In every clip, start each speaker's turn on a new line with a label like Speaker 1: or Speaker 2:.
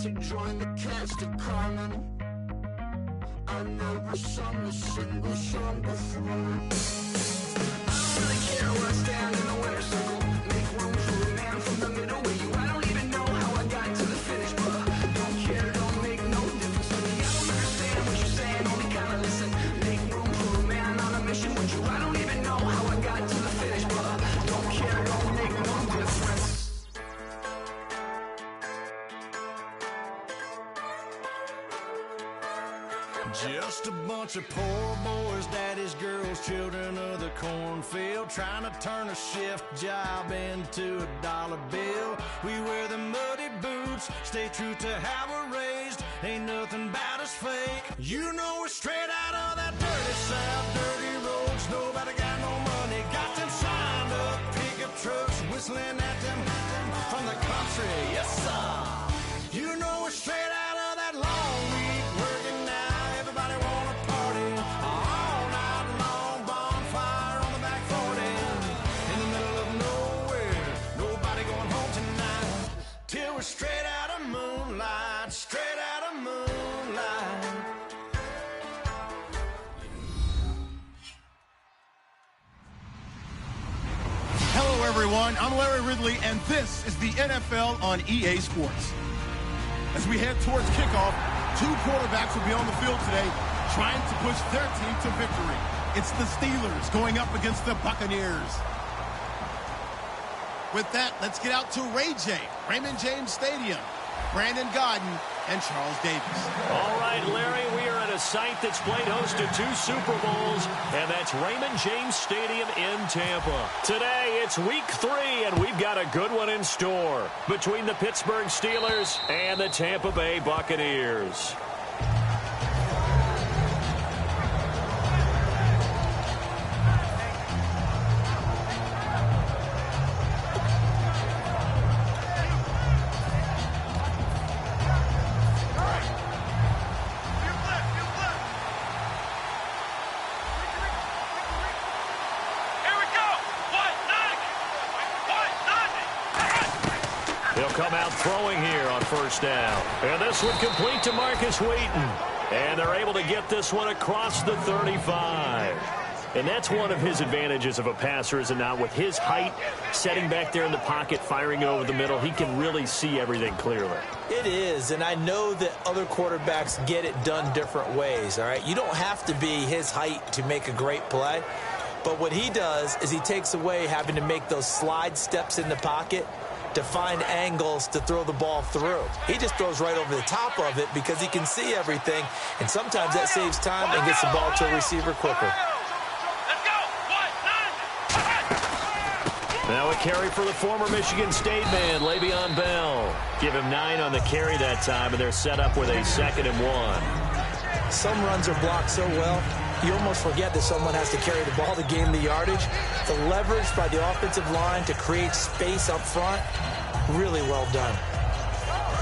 Speaker 1: to join the cast of Carmen. I never sung a single song before. I don't really care where I stand in the winner's circle. Make room for a man from the middle with you. I don't even know how I got to the finish, but don't care, don't make no difference to me. I don't understand what you're saying, only kinda listen. Make room for a man on a mission with you. I don't even know how I got to the finish, but don't care, don't make no difference.
Speaker 2: Just a bunch of poor boys, daddy's girls, children of the cornfield, trying to turn a shift job into a dollar bill. We wear the muddy boots, stay true to how we're raised. Ain't nothing about us fake. You know we're straight out of that dirty south, dirty roads. Nobody got no money, got them signed up pickup trucks, whistling at them from the country. Yes, sir. You know we're straight out of that long week working now. Everybody wanna party all night long, bonfire on the back 40, in the middle of nowhere, nobody going home tonight, till we're straight out of moonlight, straight out of moonlight.
Speaker 3: Hello everyone, I'm Larry Ridley and this is the NFL on EA Sports. As we head towards kickoff, two quarterbacks will be on the field today trying to push their team to victory. It's the Steelers going up against the Buccaneers. With that, let's get out to Ray J, Raymond James Stadium, Brandon Godden, and Charles Davis.
Speaker 4: All right, Larry, we are at a site that's played host to 2 Super Bowls, and that's Raymond James Stadium in Tampa. Today, it's week 3, and we've got a good one in store between the Pittsburgh Steelers and the Tampa Bay Buccaneers. He'll come out throwing here on first down. And this one complete to Marcus Wheaton. And they're able to get this one across the 35. And that's one of his advantages of a passer, is it not? With his height, setting back there in the pocket, firing it over the middle, he can really see everything clearly.
Speaker 5: It is, and I know that other quarterbacks get it done different ways, all right? You don't have to be his height to make a great play. But what he does is he takes away having to make those slide steps in the pocket to find angles to throw the ball through. He just throws right over the top of it because he can see everything, and sometimes that saves time and gets the ball to a receiver quicker.
Speaker 4: Now a carry for the former Michigan State man, Le'Veon Bell. Give him 9 on the carry that time, and they're set up with a 2nd and 1.
Speaker 5: Some runs are blocked so well, you almost forget that someone has to carry the ball to gain the yardage. The leverage by the offensive line to create space up front, really well done.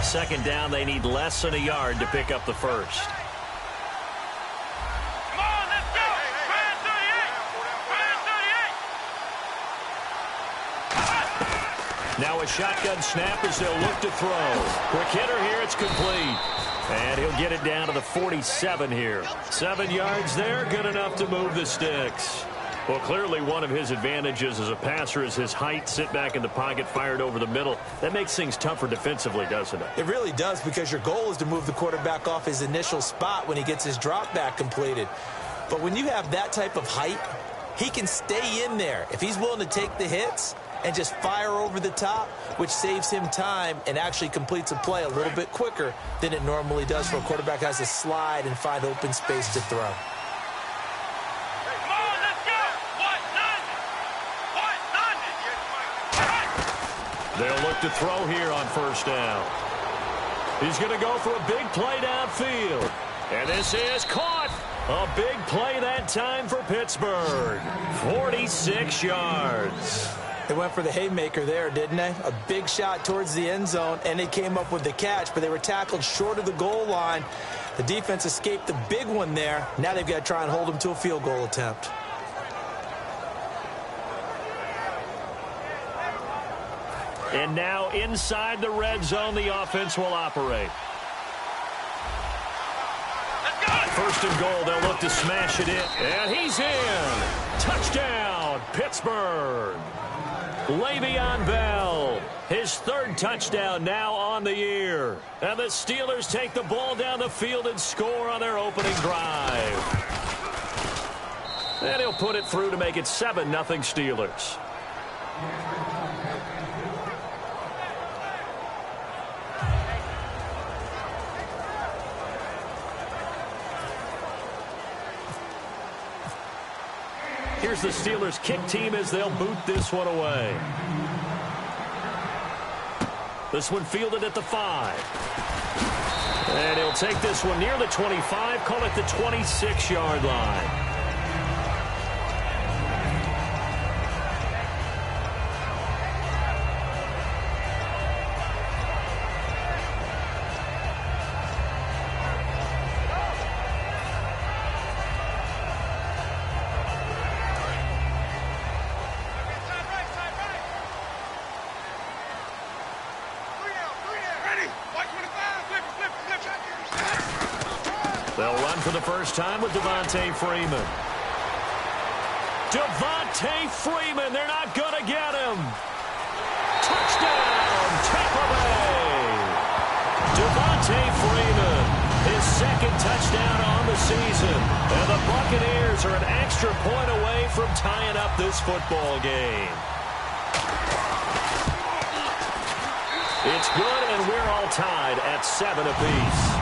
Speaker 4: 2nd down, they need less than a yard to pick up the first.
Speaker 6: Come on, let's go! Brand 38!
Speaker 4: Now a shotgun snap as they'll look to throw. Quick hitter here, it's complete. And he'll get it down to the 47 here. 7 yards there, good enough to move the sticks. Well, clearly one of his advantages as a passer is his height, sit back in the pocket, fired over the middle. That makes things tougher defensively, doesn't it?
Speaker 5: It really does, because your goal is to move the quarterback off his initial spot when he gets his drop back completed. But when you have that type of height, he can stay in there. If he's willing to take the hits and just fire over the top, which saves him time and actually completes a play a little bit quicker than it normally does for a quarterback who has to slide and find open space to throw.
Speaker 4: They'll look to throw here on first down. He's going to go for a big play downfield. And this is caught. A big play that time for Pittsburgh. 46 yards.
Speaker 5: They went for the haymaker there, didn't they? A big shot towards the end zone, and they came up with the catch, but they were tackled short of the goal line. The defense escaped the big one there. Now they've got to try and hold them to a field goal attempt.
Speaker 4: And now inside the red zone, the offense will operate. first and goal. They'll look to smash it in. And he's in. Touchdown, Pittsburgh. Le'Veon Bell, his third touchdown now on the year. And the Steelers take the ball down the field and score on their opening drive. And he'll put it through to make it 7-0 Steelers. Here's the Steelers kick team as they'll boot this one away. This one fielded at the 5. And he'll take this one near the 25, call it the 26-yard line. They'll run for the first time with Devontae Freeman. Devontae Freeman, they're not going to get him. Touchdown, Tampa Bay. Devontae Freeman, his second touchdown on the season. And the Buccaneers are an extra point away from tying up this football game. It's good, and we're all tied at 7 apiece.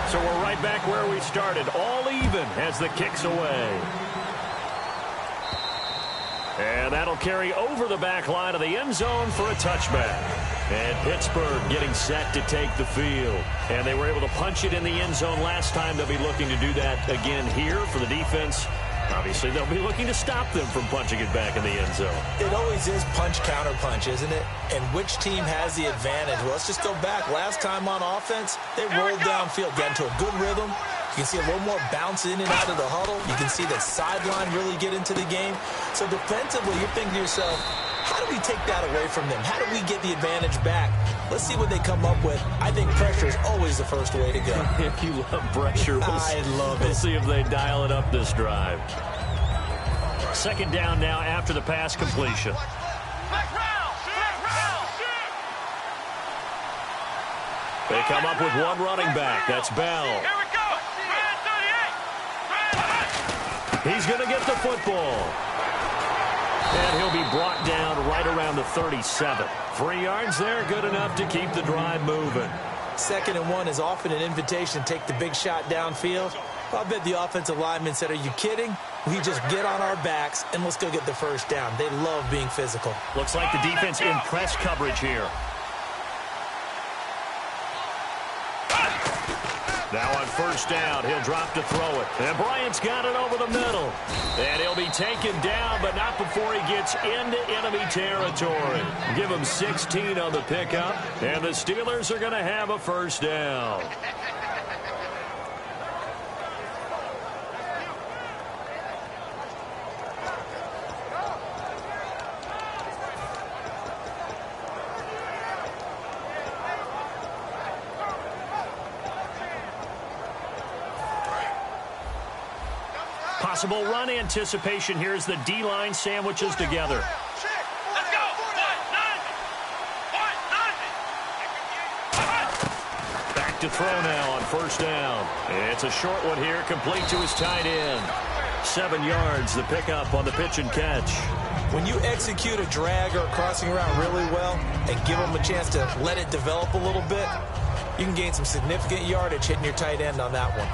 Speaker 4: So we're right back where we started, all even as the kick's away. And that'll carry over the back line of the end zone for a touchback. And Pittsburgh getting set to take the field. And they were able to punch it in the end zone last time. They'll be looking to do that again here for the defense. Obviously, they'll be looking to stop them from punching it back in the end zone.
Speaker 5: It always is punch-counter-punch, isn't it? And which team has the advantage? Well, let's just go back. Last time on offense, they rolled downfield, got into a good rhythm. You can see a little more bounce in and out of the huddle. You can see the sideline really get into the game. So defensively, you're thinking to yourself, how do we take that away from them? How do we get the advantage back? Let's see what they come up with. I think pressure is always the first way to go.
Speaker 4: You love pressure.
Speaker 5: I love it.
Speaker 4: We'll see if they dial it up this drive. Second down now after the pass completion. They come up with one running back. That's Bell.
Speaker 6: Here we go. Brand 38.
Speaker 4: He's going to get the football. And he'll be brought down right around the 37. 3 yards there, good enough to keep the drive moving.
Speaker 5: 2nd and 1 is often an invitation to take the big shot downfield. I bet the offensive lineman said, are you kidding? We just get on our backs and let's go get the first down. They love being physical.
Speaker 4: Looks like the defense in press coverage here. Now on first down, he'll drop to throw it. And Bryant's got it over the middle. And he'll be taken down, but not before he gets into enemy territory. Give him 16 on the pickup, and the Steelers are going to have a first down. Possible run anticipation here as the D-line sandwiches together.
Speaker 6: Let's go. 190.
Speaker 4: Back to throw now on first down. It's a short one here, complete to his tight end. 7 yards, the pickup on the pitch and catch.
Speaker 5: When you execute a drag or a crossing route really well and give them a chance to let it develop a little bit, you can gain some significant yardage hitting your tight end on that one.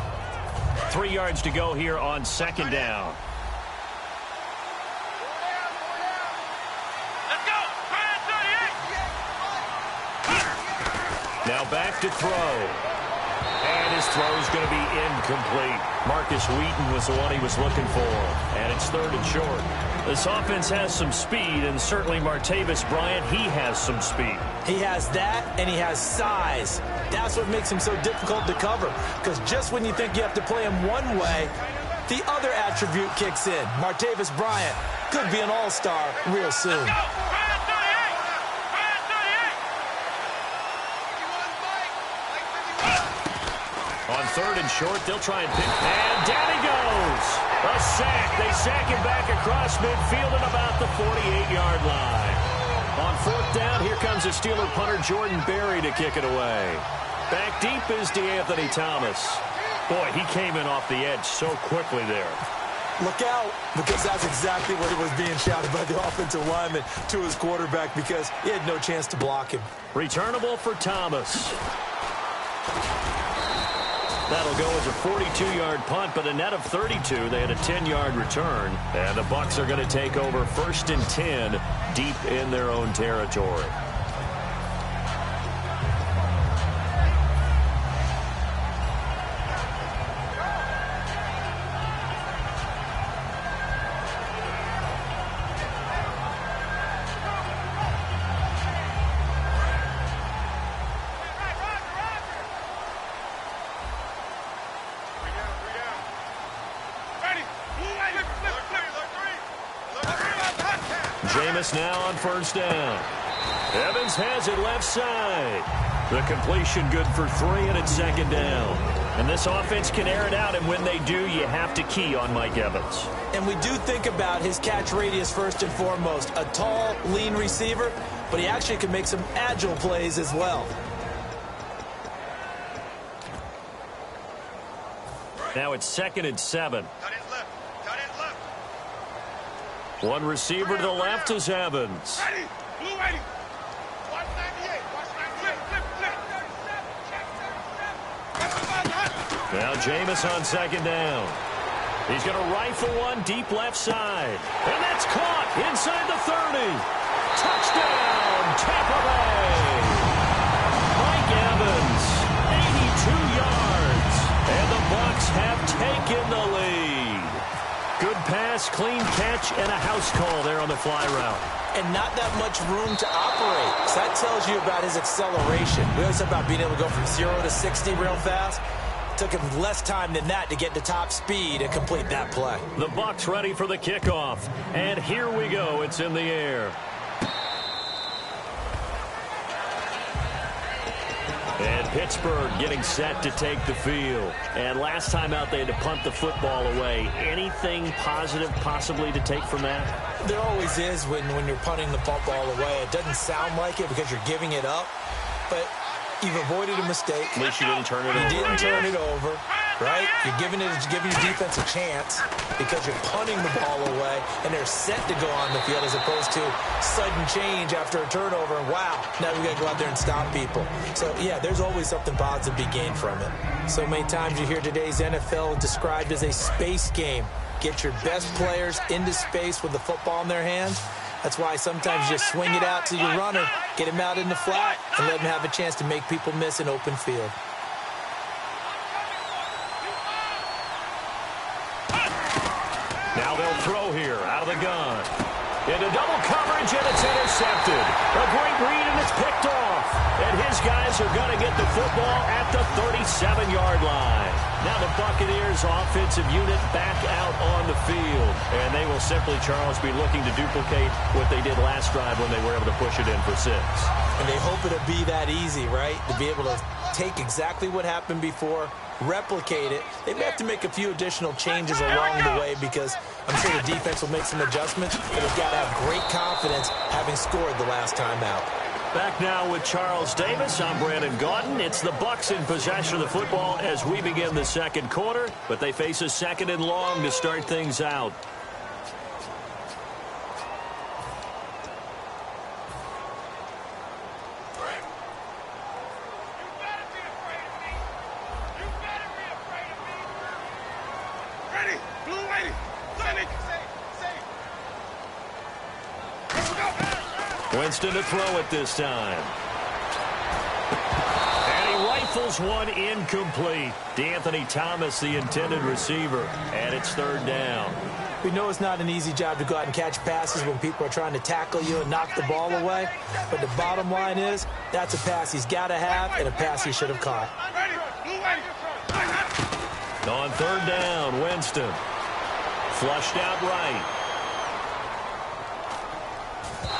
Speaker 4: 3 yards to go here on second down.
Speaker 6: Let's go. Brand 38.
Speaker 4: Now back to throw. And his throw is going to be incomplete. Marcus Wheaton was the one he was looking for. And it's 3rd and short. This offense has some speed, and certainly Martavis Bryant, he has some speed.
Speaker 5: He has that, and he has size. That's what makes him so difficult to cover, because just when you think you have to play him one way, the other attribute kicks in. Martavis Bryant could be an all-star real soon.
Speaker 6: Brand 38.
Speaker 4: third and short. They'll try and pick. And down he goes. A sack. They sack him back across midfield at about the 48-yard line. On fourth down, here comes the Steeler punter Jordan Berry to kick it away. Back deep is DeAnthony Thomas. Boy, he came in off the edge so quickly there.
Speaker 5: Look out, because that's exactly what was being shouted by the offensive lineman to his quarterback, because he had no chance to block him.
Speaker 4: Returnable for Thomas. That'll go as a 42-yard punt, but a net of 32. They had a 10-yard return, and the Bucs are going to take over 1st and 10 deep in their own territory. Jameis now on first down. Evans has it left side. The completion good for 3, and it's 2nd down. And this offense can air it out, and when they do, you have to key on Mike Evans.
Speaker 5: And we do think about his catch radius first and foremost. A tall, lean receiver, but he actually can make some agile plays as well.
Speaker 4: Now it's 2nd and 7. One receiver to the left is Evans. Now Jameis on 2nd down. He's going to rifle one deep left side. And that's caught inside the 30. Touchdown, Tampa Bay. Mike Evans, 82 yards. And the Bucs have taken the lead. Good pass, clean catch, and a house call there on the fly route.
Speaker 5: And not that much room to operate. So that tells you about his acceleration. We always talk about being able to go from 0 to 60 real fast. It took him less time than that to get to top speed and complete that play.
Speaker 4: The Bucs ready for the kickoff. And here we go. It's in the air. And Pittsburgh getting set to take the field. And last time out, they had to punt the football away. Anything positive possibly to take from that?
Speaker 5: There always is when you're punting the football away. It doesn't sound like it because you're giving it up. But you've avoided a mistake.
Speaker 4: At least you didn't turn it over.
Speaker 5: You didn't turn it over, right? You're giving your defense a chance because you're punting the ball away, and they're set to go on the field as opposed to sudden change after a turnover, and wow, now we got to go out there and stop people. So, yeah, there's always something positive to be gained from it. So many times you hear today's NFL described as a space game. Get your best players into space with the football in their hands. That's why sometimes you just swing it out to your runner, get him out in the flat, and let him have a chance to make people miss an open field.
Speaker 4: Now they'll throw here out of the gun. Into double coverage, and it's intercepted. A great read, and it's picked off. And his guys are going to get the football at the 37-yard line. Now the Buccaneers offensive unit back out on the field. And they will simply, Charles, be looking to duplicate what they did last drive when they were able to push it in for 6.
Speaker 5: And they hope it'll be that easy, right? To be able to take exactly what happened before, replicate it. They may have to make a few additional changes along the way because I'm sure the defense will make some adjustments, but they've got to have great confidence having scored the last time out.
Speaker 4: Back now with Charles Davis. I'm Brandon Gaudin. It's the Bucs in possession of the football as we begin the second quarter, but they face a 2nd and long to start things out. Winston to throw it this time. And he rifles one incomplete. DeAnthony Thomas, the intended receiver, and it's 3rd down.
Speaker 5: We know it's not an easy job to go out and catch passes when people are trying to tackle you and knock the ball away, but the bottom line is that's a pass he's got to have and a pass he should have caught.
Speaker 4: On 3rd down, Winston. Flushed out right.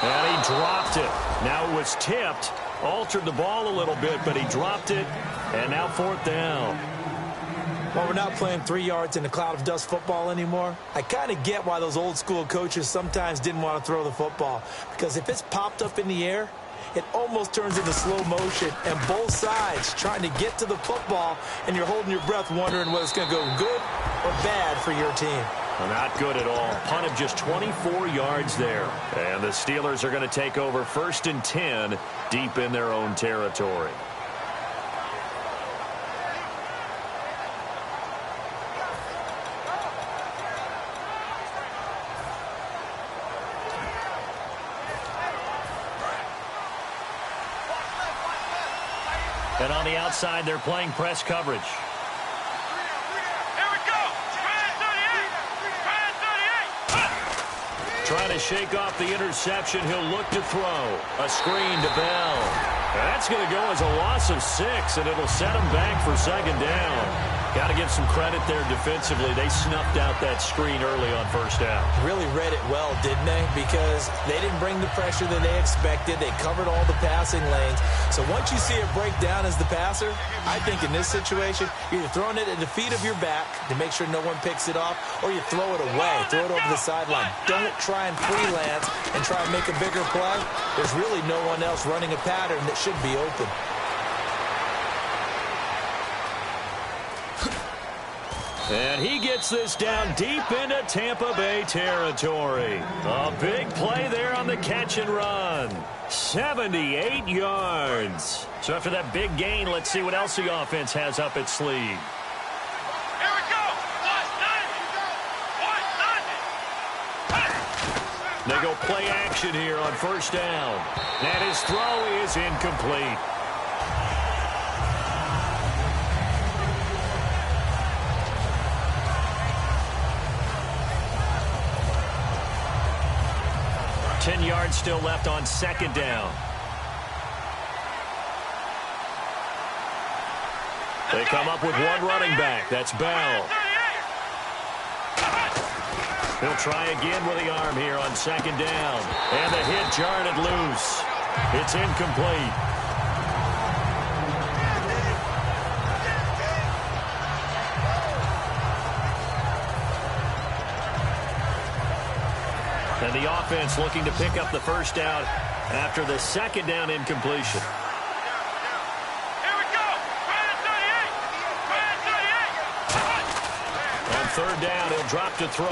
Speaker 4: And he dropped it. Now it was tipped. Altered the ball a little bit, but he dropped it. And now 4th down.
Speaker 5: While we're not playing 3 yards in a cloud of dust football anymore, I kind of get why those old school coaches sometimes didn't want to throw the football. Because if it's popped up in the air, it almost turns into slow motion, and both sides trying to get to the football, and you're holding your breath wondering whether it's going to go good or bad for your team.
Speaker 4: Well, not good at all. Punt of just 24 yards there. And the Steelers are going to take over 1st and 10 deep in their own territory. And on the outside, they're playing press coverage.
Speaker 6: Here we go.
Speaker 4: Trying to shake off the interception. He'll look to throw. A screen to Bell. That's going to go as a loss of 6, and it'll set him back for 2nd down. Got to give some credit there defensively. They snuffed out that screen early on 1st down.
Speaker 5: Really read it well, didn't they? Because they didn't bring the pressure that they expected. They covered all the passing lanes. So once you see it break down as the passer, I think in this situation, you're either throwing it at the feet of your back to make sure no one picks it off, or you throw it away, throw it over the sideline. Don't try and freelance and try and make a bigger play. There's really no one else running a pattern that should be open.
Speaker 4: And he gets this down deep into Tampa Bay territory. A big play there on the catch and run. 78 yards. So after that big gain, let's see what else the offense has up its sleeve.
Speaker 6: Here we go.
Speaker 4: They go play action here on 1st down. And his throw is incomplete. Ten yards still left on 2nd down. They come up with one running back. That's Bell. He'll try again with the arm here on 2nd down. And the hit jarred it loose. It's incomplete. And the offense looking to pick up the 1st down after the 2nd down incompletion.
Speaker 6: Here we go.
Speaker 4: On 3rd down, he'll drop to throw.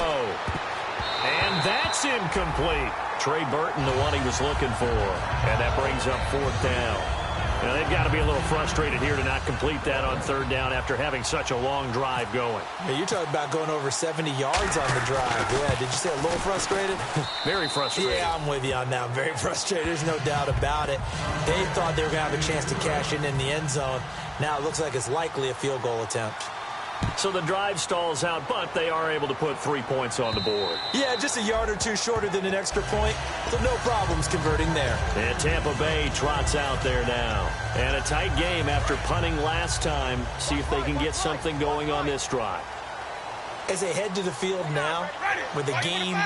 Speaker 4: And that's incomplete. Trey Burton, the one he was looking for. And that brings up 4th down. Now, they've got to be a little frustrated here to not complete that on 3rd down after having such a long drive going.
Speaker 5: Yeah, you're talking about going over 70 yards on the drive. Yeah, did you say a little frustrated?
Speaker 4: Very frustrated.
Speaker 5: Yeah, I'm with you on that. Very frustrated. There's no doubt about it. They thought they were going to have a chance to cash in the end zone. Now it looks like it's likely a field goal attempt.
Speaker 4: So the drive stalls out, but they are able to put 3 points on the board.
Speaker 5: Yeah, just a yard or two shorter than an extra point, so no problems converting there.
Speaker 4: And Tampa Bay trots out there now. And a tight game after punting last time. See if they can get something going on this drive.
Speaker 5: As they head to the field now, with the game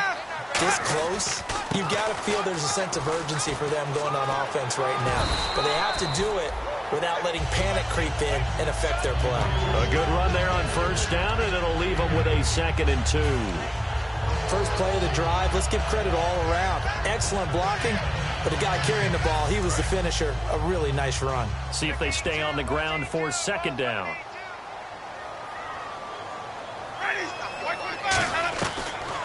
Speaker 5: this close, you've got to feel there's a sense of urgency for them going on offense right now. But they have to do it without letting panic creep in and affect their play.
Speaker 4: A good run there on 1st down, and it'll leave them with a 2nd and 2.
Speaker 5: First play of the drive, let's give credit all around. Excellent blocking, but the guy carrying the ball, he was the finisher. A really nice run.
Speaker 4: See if they stay on the ground for 2nd down.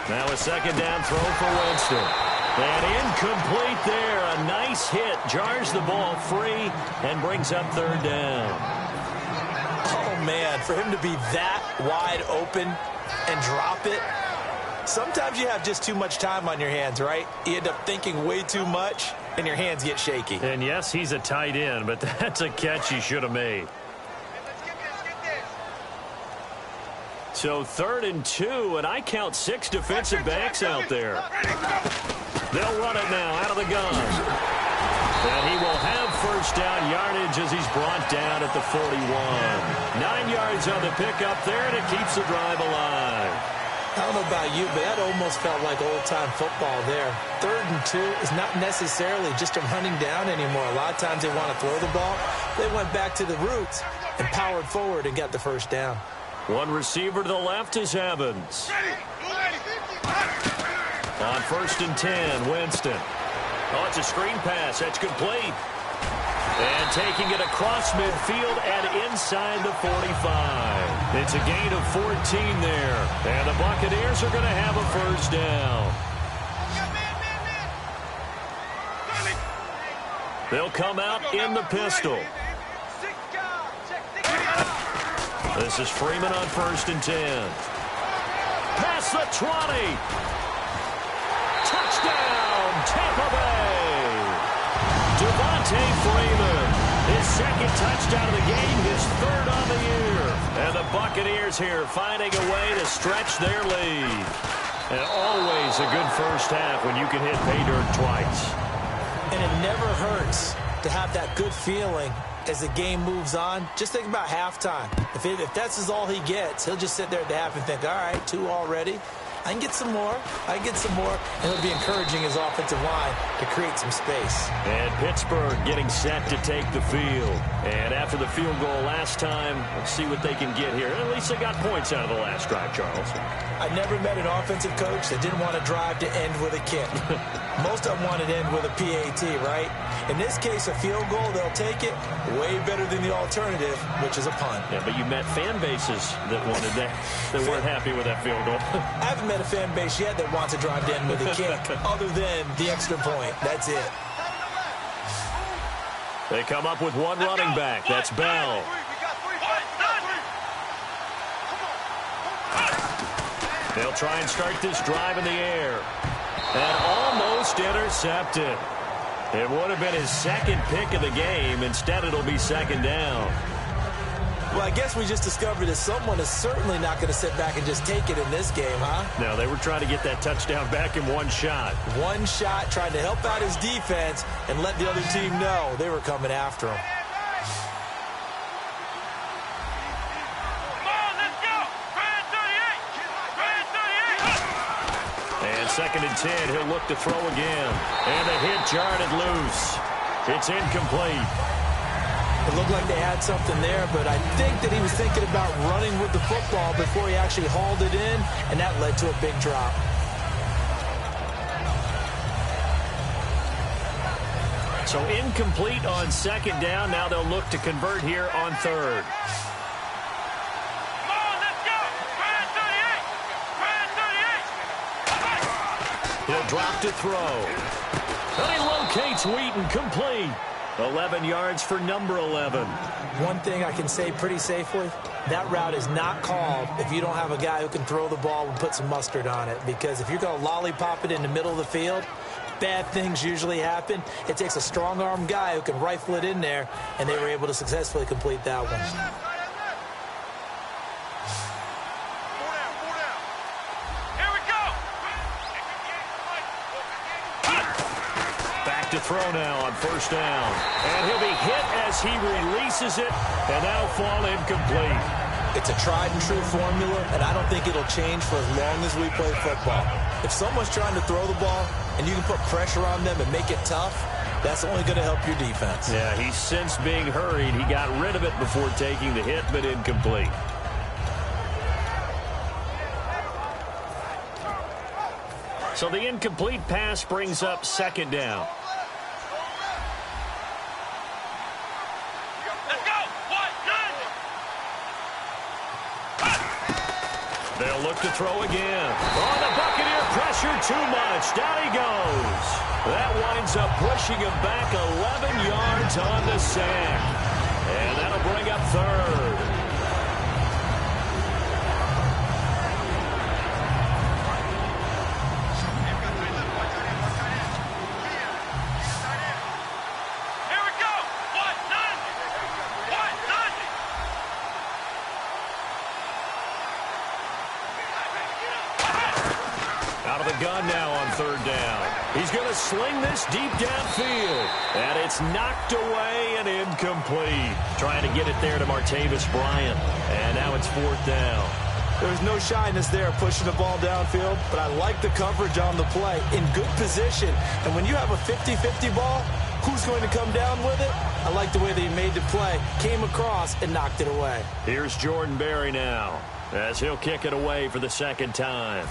Speaker 4: Now a 2nd down throw for Winston. And incomplete there. A nice hit. Jars the ball free and brings up 3rd down.
Speaker 5: Oh, man, for him to be that wide open and drop it. Sometimes you have just too much time on your hands, right? You end up thinking way too much, and your hands get shaky.
Speaker 4: And, yes, he's a tight end, but that's a catch he should have made. So 3rd and 2, and I count 6 defensive backs out there. They'll run it now out of the gun. And he will have 1st down yardage as he's brought down at the 41. 9 yards on the pickup there, and it keeps the drive alive.
Speaker 5: I don't know about you, but that almost felt like old-time football there. 3rd and 2 is not necessarily just a running down anymore. A lot of times they want to throw the ball. They went back to the roots and powered forward and got the 1st down.
Speaker 4: One receiver to the left is Evans. On 1st and 10, Winston. Oh, it's a screen pass. That's complete. And taking it across midfield and inside the 45. It's a gain of 14 there. And the Buccaneers are going to have a first down. They'll come out in the pistol. This is Freeman on 1st and 10. Past the 20. Touchdown, Tampa Bay. Devontae Freeman, his second touchdown of the game, his third on the year. And the Buccaneers here finding a way to stretch their lead. And always a good first half when you can hit pay dirt twice.
Speaker 5: And it never hurts to have that good feeling as the game moves on. Just think about halftime. If that's all he gets, he'll just sit there at the half and think, all right, 2 already. I can get some more. And he'll be encouraging his offensive line to create some space.
Speaker 4: And Pittsburgh getting set to take the field. And after the field goal last time, let's see what they can get here. At least they got points out of the last drive, Charles.
Speaker 5: I never met an offensive coach that didn't want to drive to end with a kick. Most of them wanted to end with a PAT, right? In this case, a field goal, they'll take it way better than the alternative, which is a punt.
Speaker 4: Yeah, but you met fan bases that wanted that, that weren't happy with that field goal.
Speaker 5: I haven't met a fan base yet that wants to drive to end with a kick other than the extra point. That's it.
Speaker 4: They come up with one running back. That's Bell. They'll try and start this drive in the air. And almost intercepted. It would have been his second pick of the game. Instead, it'll be second down.
Speaker 5: Well, I guess we just discovered that someone is certainly not going to sit back and just take it in this game, huh?
Speaker 4: No, they were trying to get that touchdown back in one shot.
Speaker 5: One shot, trying to help out his defense and let the other team know they were coming after him.
Speaker 4: And 2nd and 10, he'll look to throw again. And the hit jarred loose. It's incomplete.
Speaker 5: It looked like they had something there, but I think that he was thinking about running with the football before he actually hauled it in, and that led to a big drop.
Speaker 4: So incomplete on 2nd down. Now they'll look to convert here on 3rd. He'll drop to throw. And he locates Wheaton, complete. 11 yards for number 11.
Speaker 5: One thing I can say pretty safely, that route is not called if you don't have a guy who can throw the ball and put some mustard on it. Because if you're going to lollipop it in the middle of the field, bad things usually happen. It takes a strong-arm guy who can rifle it in there, and they were able to successfully complete that one.
Speaker 4: To throw now on 1st down. And he'll be hit as he releases it, and that'll fall incomplete.
Speaker 5: It's a tried-and-true formula, and I don't think it'll change for as long as we play football. If someone's trying to throw the ball and you can put pressure on them and make it tough, that's only going to help your defense.
Speaker 4: Yeah, he's since being hurried. He got rid of it before taking the hit, but incomplete. So the incomplete pass brings up 2nd down. They'll look to throw again. Oh, the Buccaneer pressure too much. Down he goes. That winds up pushing him back 11 yards on the sack. And that'll bring up 3rd. Out of the gun now on 3rd down. He's going to sling this deep downfield. And it's knocked away and incomplete. Trying to get it there to Martavis Bryant. And now it's 4th down.
Speaker 5: There's no shyness there pushing the ball downfield, but I like the coverage on the play. In good position. And when you have a 50-50 ball, who's going to come down with it? I like the way they made the play, came across, and knocked it away.
Speaker 4: Here's Jordan Berry now. as he'll kick it away for the second time.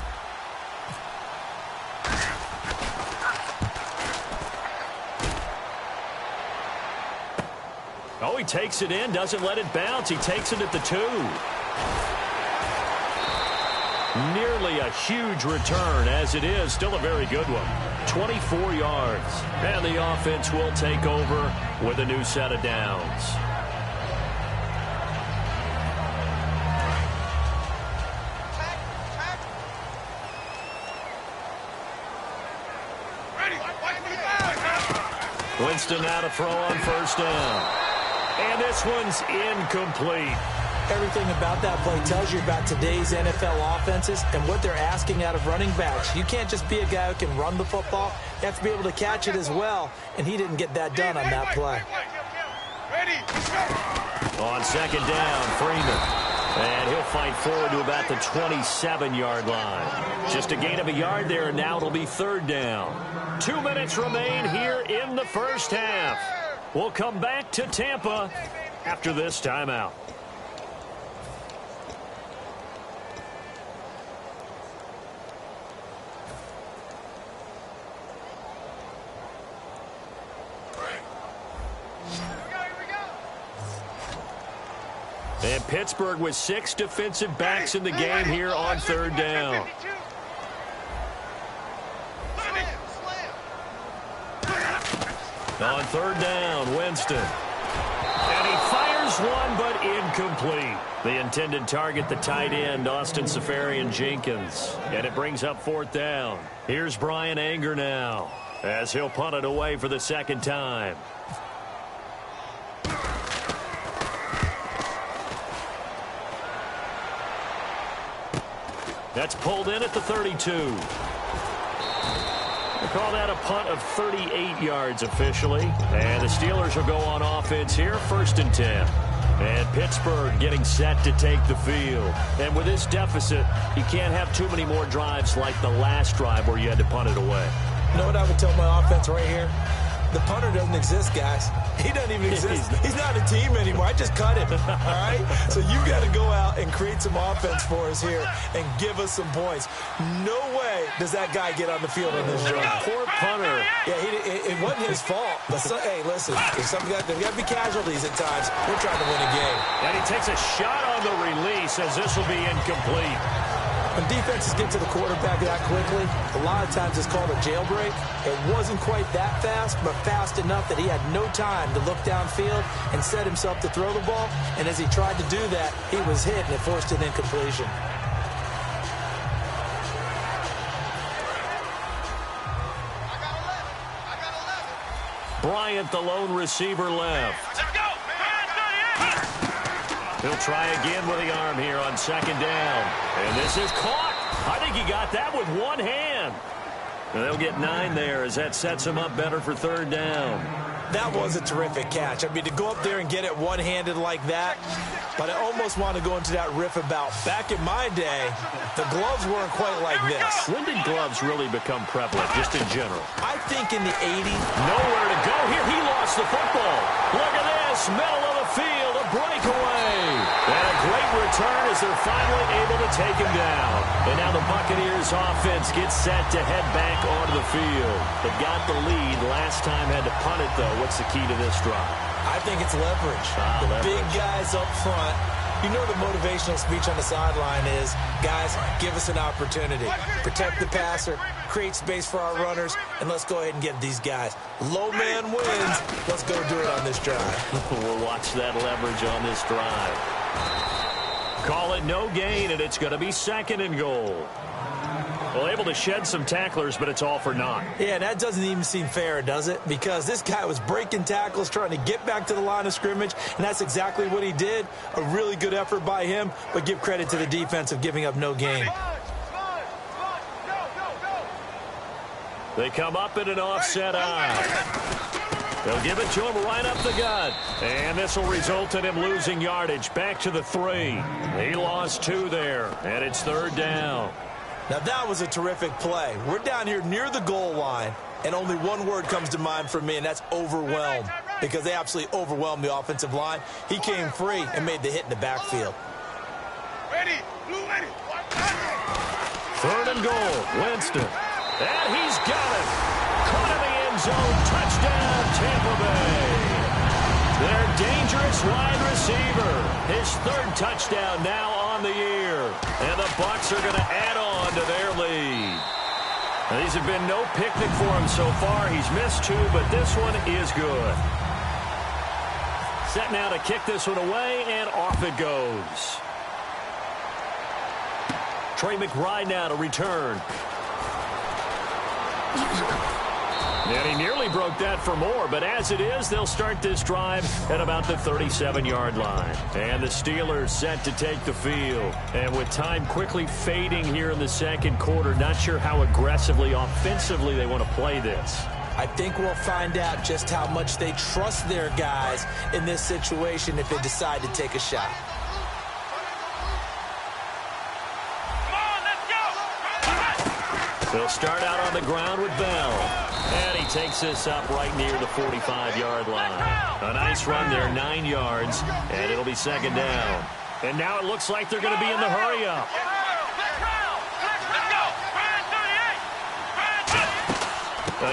Speaker 4: Oh, he takes it in, doesn't let it bounce. He takes it at the 2. Nearly a huge return, as it is still a very good one. 24 yards. And the offense will take over with a new set of downs. Winston now to throw on first down. And this one's incomplete.
Speaker 5: Everything about that play tells you about today's NFL offenses and what they're asking out of running backs. You can't just be a guy who can run the football. You have to be able to catch it as well, and he didn't get that done on that play.
Speaker 4: On second down, Freeman. And he'll fight forward to about the 27-yard line. Just a gain of a yard there, and now it'll be third down. 2 minutes remain here in the first half. We'll come back to Tampa after this timeout. And Pittsburgh with 6 defensive backs in the game here on third down. On third down, Winston. And he fires one, but incomplete. The intended target, the tight end, Austin Safarian-Jenkins. And it brings up fourth down. Here's Brian Anger now, as he'll punt it away for the second time. That's pulled in at the 32. We'll call that a punt of 38 yards officially. And the Steelers will go on offense here, 1st and 10. And Pittsburgh getting set to take the field. And with this deficit, you can't have too many more drives like the last drive where you had to punt it away.
Speaker 5: You know what I would tell my offense right here? The punter doesn't exist, guys. He doesn't even exist. He's not a team anymore. I just cut him, all right? So you've got to go out and create some offense for us here and give us some points. No way does that guy get on the field on this drive.
Speaker 4: Poor punter.
Speaker 5: Yeah, it wasn't his fault. But hey, listen, there's got to be casualties at times. We're trying to win a game.
Speaker 4: And he takes a shot on the release as this will be incomplete.
Speaker 5: When defenses get to the quarterback that quickly, a lot of times it's called a jailbreak. It wasn't quite that fast, but fast enough that he had no time to look downfield and set himself to throw the ball. And as he tried to do that, he was hit, and it forced an incompletion.
Speaker 4: Bryant, the lone receiver, left.
Speaker 6: Let's go.
Speaker 4: He'll try again with the arm here on second down. And this is caught. I think he got that with one hand. And they'll get 9 there as that sets him up better for third down.
Speaker 5: That was a terrific catch. I mean, to go up there and get it one-handed like that, but I almost want to go into that riff about back in my day, the gloves weren't quite like this.
Speaker 4: When did gloves really become prevalent, just in general?
Speaker 5: I think in the 80s.
Speaker 4: Nowhere to go here. He lost the football. Look at this. Middle of the field, a breakaway. And a great return as they're finally able to take him down. And now the Buccaneers offense gets set to head back onto the field. They got the lead. Last time had to punt it, though. What's the key to this drive?
Speaker 5: I think it's leverage.
Speaker 4: Leverage.
Speaker 5: Big guys up front. You know the motivational speech on the sideline is, guys, give us an opportunity. Protect the passer, create space for our runners, and let's go ahead and get these guys. Low man wins. Let's go do it on this drive.
Speaker 4: We'll watch that leverage on this drive. Call it no gain, and it's going to be 2nd and goal. Well, able to shed some tacklers, but it's all for naught.
Speaker 5: Yeah, that doesn't even seem fair, does it? Because this guy was breaking tackles, trying to get back to the line of scrimmage, and that's exactly what he did. A really good effort by him, but give credit to the defense of giving up no gain.
Speaker 4: They come up in an offset eye. They'll give it to him right up the gut. And this will result in him losing yardage. Back to the 3. He lost 2 there, and it's third down.
Speaker 5: Now, that was a terrific play. We're down here near the goal line, and only one word comes to mind for me, and that's overwhelmed, because they absolutely overwhelmed the offensive line. He came free and made the hit in the backfield.
Speaker 6: Ready.
Speaker 4: Third and goal, Winston. And he's got it. Caught in the end zone. Touchdown, Tampa Bay. Their dangerous wide receiver. His third touchdown now on the year. And the Bucs are going to add on to their lead. Now, these have been no picnic for him so far. He's missed 2, but this one is good. Set now to kick this one away, and off it goes. Trey McBride now to return. And he nearly broke that for more, but as it is, they'll start this drive at about the 37-yard line. And the Steelers set to take the field. And with time quickly fading here in the second quarter, not sure how aggressively, offensively they want to play this.
Speaker 5: I think we'll find out just how much they trust their guys in this situation if they decide to take a shot.
Speaker 4: They'll start out on the ground with Bell. And he takes this up right near the 45-yard line. A nice run there, 9 yards, and it'll be second down. And now it looks like they're going to be in the hurry-up.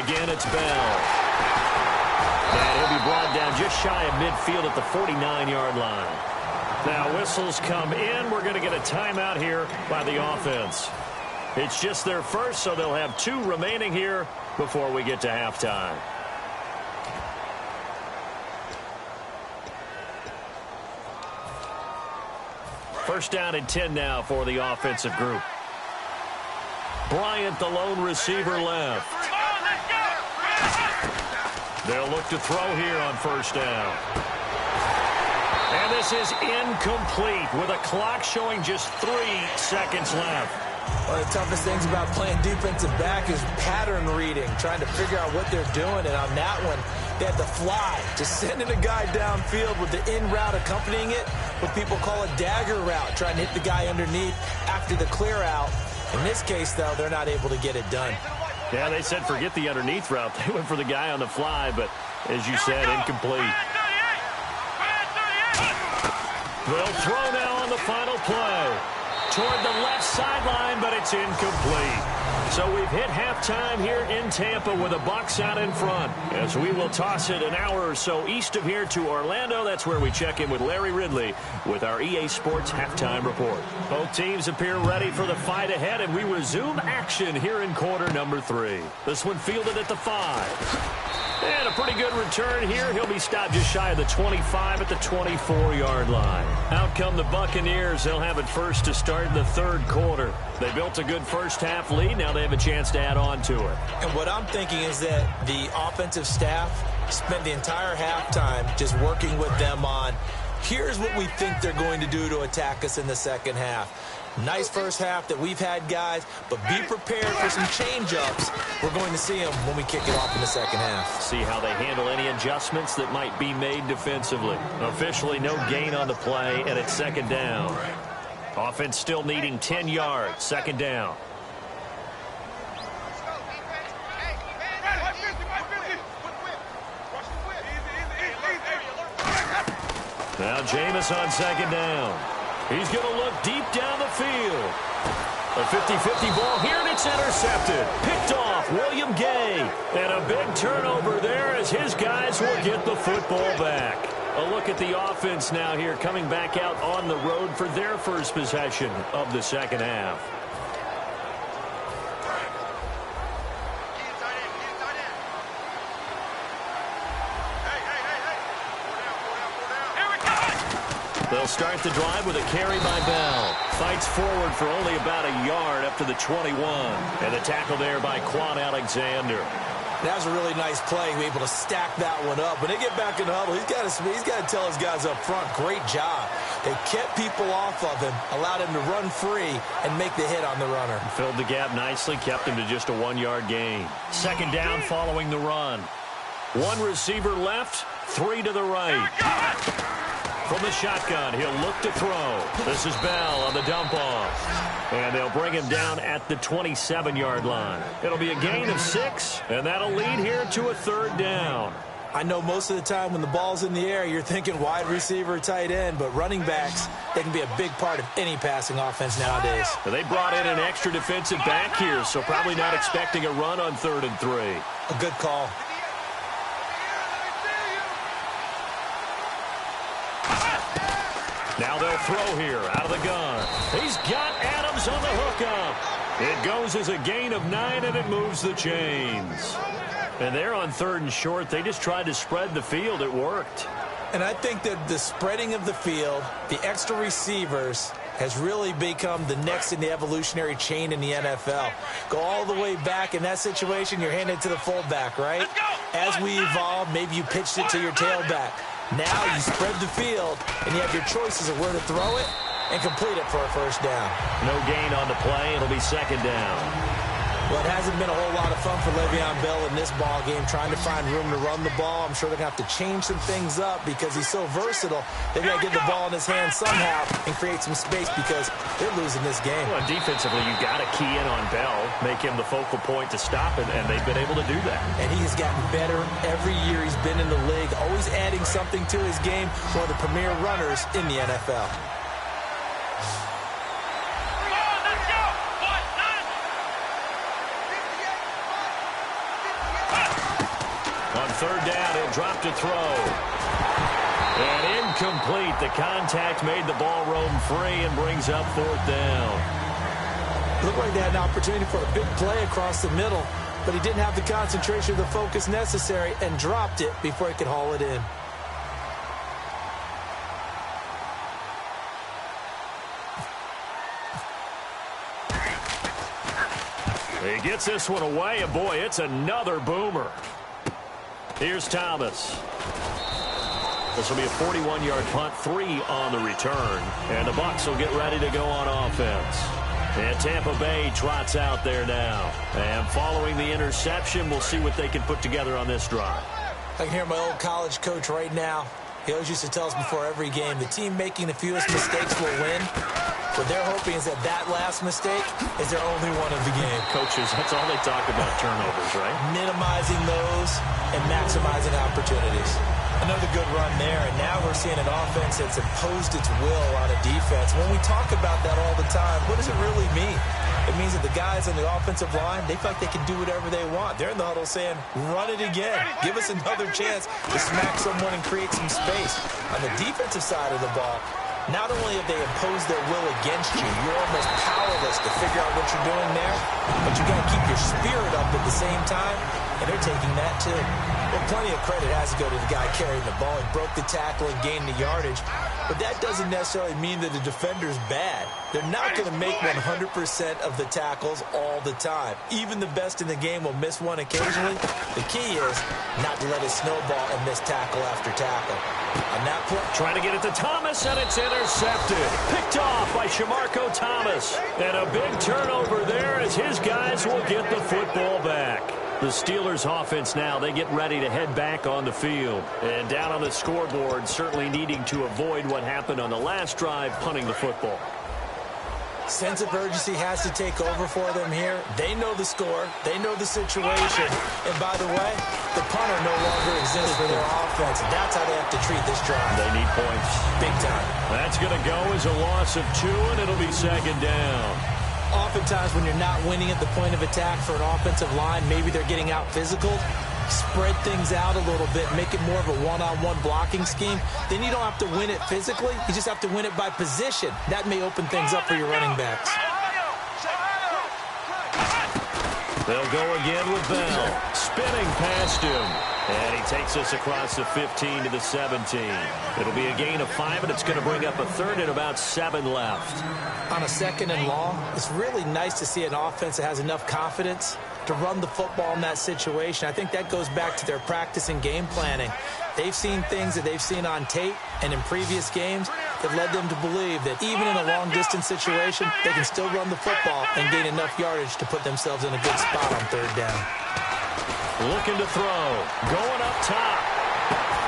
Speaker 4: Again, it's Bell. And he'll be brought down just shy of midfield at the 49-yard line. Now, whistles come in. We're going to get a timeout here by the offense. It's just their first, so they'll have 2 remaining here before we get to halftime. First down and 10 now for the offensive group. Bryant, the lone receiver, left. They'll look to throw here on first down. And this is incomplete with a clock showing just 3 seconds left.
Speaker 5: One of the toughest things about playing defensive back is pattern reading, trying to figure out what they're doing. And on that one, they had to fly, just sending a guy downfield with the in route accompanying it, what people call a dagger route, trying to hit the guy underneath after the clear out. In this case, though, they're not able to get it done.
Speaker 4: Yeah, they said forget the underneath route. They went for the guy on the fly, but as you said, incomplete. They'll throw now on the final play. Toward the left sideline, but it's incomplete. So we've hit halftime here in Tampa with the Bucs out in front. As we will toss it an hour or so east of here to Orlando. That's where we check in with Larry Ridley with our EA Sports Halftime Report. Both teams appear ready for the fight ahead, and we resume action here in quarter number 3. This one fielded at the 5. And a pretty good return here. He'll be stopped just shy of the 25 at the 24-yard line. Out come the Buccaneers. They'll have it first to start in the third quarter. They built a good first-half lead. Now they have a chance to add on to it.
Speaker 5: And what I'm thinking is that the offensive staff spent the entire halftime just working with them on, here's what we think they're going to do to attack us in the second half. Nice first half that we've had, guys, but be prepared for some change-ups. We're going to see them when we kick it off in the second half.
Speaker 4: See how they handle any adjustments that might be made defensively. Officially, no gain on the play, and it's second down. Offense still needing 10 yards. Second down. Now Jameis on second down. He's going to look deep down the field. A 50-50 ball here, and it's intercepted. Picked off, William Gay. And a big turnover there as his guys will get the football back. A look at the offense now here, coming back out on the road for their first possession of the second half. They'll start the drive with a carry by Bell. Fights forward for only about a yard up to the 21. And the tackle there by Quan Alexander.
Speaker 5: That was a really nice play, able to stack that one up. When they get back in the huddle, he's got to tell his guys up front, great job. They kept people off of him, allowed him to run free, and make the hit on the runner.
Speaker 4: Filled the gap nicely, kept him to just a 1-yard gain. Second down following the run. 1 receiver left, 3 to the right. From the shotgun, he'll look to throw. This is Bell on the dump off. And they'll bring him down at the 27-yard line. It'll be a gain of 6, and that'll lead here to a third down.
Speaker 5: I know most of the time when the ball's in the air, you're thinking wide receiver, tight end, but running backs, they can be a big part of any passing offense nowadays.
Speaker 4: Well, they brought in an extra defensive back here, so probably not expecting a run on 3rd and 3.
Speaker 5: A good call.
Speaker 4: Now they'll throw here out of the gun. He's got Adams on the hookup. It goes as a gain of 9, and it moves the chains. And they're on 3rd and short. They just tried to spread the field. It worked.
Speaker 5: And I think that the spreading of the field, the extra receivers, has really become the next in the evolutionary chain in the NFL. Go all the way back. In that situation, you're handed to the fullback, right? As we evolve, maybe you pitched it to your tailback. Now you spread the field, and you have your choices of where to throw it and complete it for a first down.
Speaker 4: No gain on the play. It'll be 2nd down.
Speaker 5: Well, it hasn't been a whole lot of fun for Le'Veon Bell in this ball game, trying to find room to run the ball. I'm sure they're going to have to change some things up because he's so versatile. They've got to get the ball in his hands somehow and create some space because they're losing this game.
Speaker 4: Well, defensively, you've got to key in on Bell, make him the focal point to stop it, and they've been able to do that.
Speaker 5: And he has gotten better every year he's been in the league, always adding something to his game. One of the premier runners in the NFL.
Speaker 4: On 3rd down, he'll drop to throw. And incomplete. The contact made the ball roam free and brings up 4th down.
Speaker 5: Looked like they had an opportunity for a big play across the middle, but he didn't have the concentration or the focus necessary and dropped it before he could haul it in.
Speaker 4: He gets this one away, and boy, it's another boomer. Here's Thomas. This will be a 41-yard punt, 3 on the return. And the Bucs will get ready to go on offense. And Tampa Bay trots out there now. And following the interception, we'll see what they can put together on this drive.
Speaker 5: I can hear my old college coach right now. He always used to tell us before every game, the team making the fewest mistakes will win. What they're hoping is that that last mistake is their only one of the game.
Speaker 4: Coaches, that's all they talk about, turnovers, right?
Speaker 5: Minimizing those and maximizing opportunities. Another good run there, and now we're seeing an offense that's imposed its will on a defense. When we talk about that all the time, what does it really mean? It means that the guys on the offensive line, they feel like they can do whatever they want. They're in the huddle saying, run it again. Give us another chance to smack someone and create some space. On the defensive side of the ball, not only have they imposed their will against you, you're almost powerless to figure out what you're doing there, but you got to keep your spirit up at the same time, and they're taking that too. Well, plenty of credit has to go to the guy carrying the ball. He broke the tackle and gained the yardage, but that doesn't necessarily mean that the defender's bad. They're not going to make 100% of the tackles all the time. Even the best in the game will miss one occasionally. The key is not to let it snowball and miss tackle after tackle. On that play,
Speaker 4: trying to get it to Thomas, and it's intercepted. Picked off by Shamarko Thomas. And a big turnover there as his guys will get the football back. The Steelers offense now, they get ready to head back on the field. And down on the scoreboard, certainly needing to avoid what happened on the last drive, punting the football.
Speaker 5: Sense of urgency has to take over for them here. They know the score. They know the situation. And by the way, the punter no longer exists for their offense. That's how they have to treat this drive.
Speaker 4: They need points.
Speaker 5: Big time.
Speaker 4: That's going to go as a loss of 2, and it'll be 2nd down.
Speaker 5: Oftentimes when you're not winning at the point of attack for an offensive line, maybe they're getting out physical. Spread things out a little bit, make it more of a one-on-one blocking scheme. Then you don't have to win it physically. You just have to win it by position. That may open things up for your running backs.
Speaker 4: They'll go again with Bell. Spinning past him. And he takes us across the 15 to the 17. It'll be a gain of 5, and it's going to bring up a 3rd and about 7 left.
Speaker 5: On a 2nd and long, it's really nice to see an offense that has enough confidence to run the football in that situation. I think that goes back to their practice and game planning. They've seen things that they've seen on tape and in previous games that led them to believe that even in a long-distance situation, they can still run the football and gain enough yardage to put themselves in a good spot on 3rd down.
Speaker 4: Looking to throw. Going up top.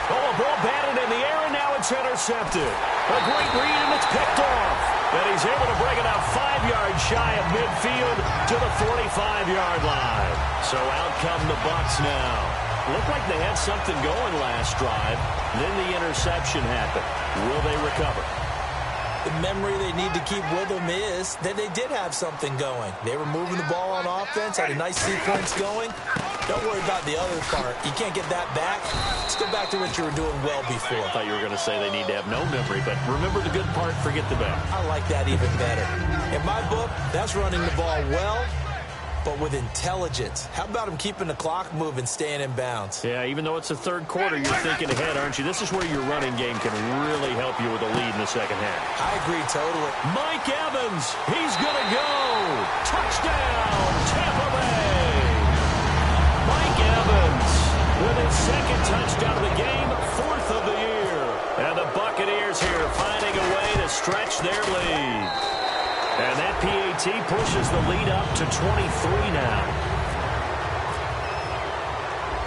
Speaker 4: Oh, a ball batted in the air, and now it's intercepted. A great read, and it's picked off. And he's able to bring it out 5 yards shy of midfield to the 45-yard line. So out come the Bucs now. Looked like they had something going last drive. Then the interception happened. Will they recover?
Speaker 5: The memory they need to keep with them is that they did have something going. They were moving the ball on offense, had a nice sequence going. Don't worry about the other part. You can't get that back. Let's go back to what you were doing well before.
Speaker 4: I thought you were going to say they need to have no memory, but remember the good part, forget the bad.
Speaker 5: I like that even better. In my book, that's running the ball well, but with intelligence. How about him keeping the clock moving, staying in bounds?
Speaker 4: Yeah, even though it's the third quarter, you're thinking ahead, aren't you? This is where your running game can really help you with a lead in the second half.
Speaker 5: I agree totally.
Speaker 4: Mike Evans, he's going to go. Touchdown, Tampa Bay. Mike Evans with his second touchdown of the game, 4th of the year. And the Buccaneers here finding a way to stretch their lead. And that PAT pushes the lead up to 23 now.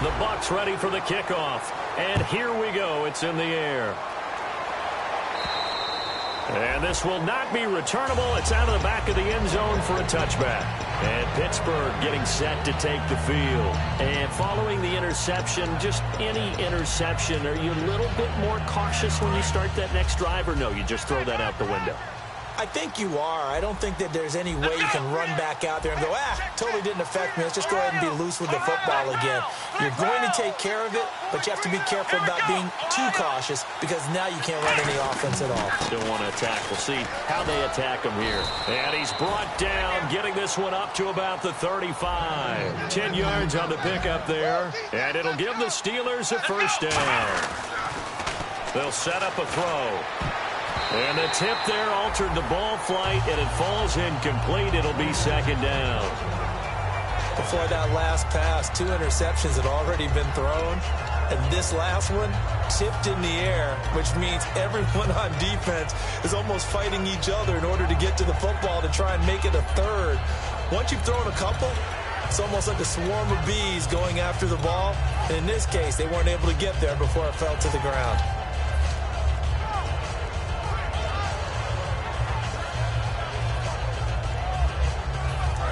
Speaker 4: The Bucs ready for the kickoff. And here we go. It's in the air. And this will not be returnable. It's out of the back of the end zone for a touchback. And Pittsburgh getting set to take the field. And following the interception, just any interception, are you a little bit more cautious when you start that next drive, or no, you just throw that out the window?
Speaker 5: I think you are. I don't think that there's any way you can run back out there and go, totally didn't affect me. Let's just go ahead and be loose with the football again. You're going to take care of it, but you have to be careful about being too cautious because now you can't run any offense at all.
Speaker 4: Don't want to attack. We'll see how they attack him here. And he's brought down, getting this one up to about the 35. 10 yards on the pickup there, and it'll give the Steelers a first down. They'll set up a throw. And the tip there altered the ball flight, and it falls incomplete. It'll be second down.
Speaker 5: Before that last pass, 2 interceptions had already been thrown. And this last one tipped in the air, which means everyone on defense is almost fighting each other in order to get to the football to try and make it a third. Once you've thrown a couple, it's almost like a swarm of bees going after the ball. And in this case, they weren't able to get there before it fell to the ground.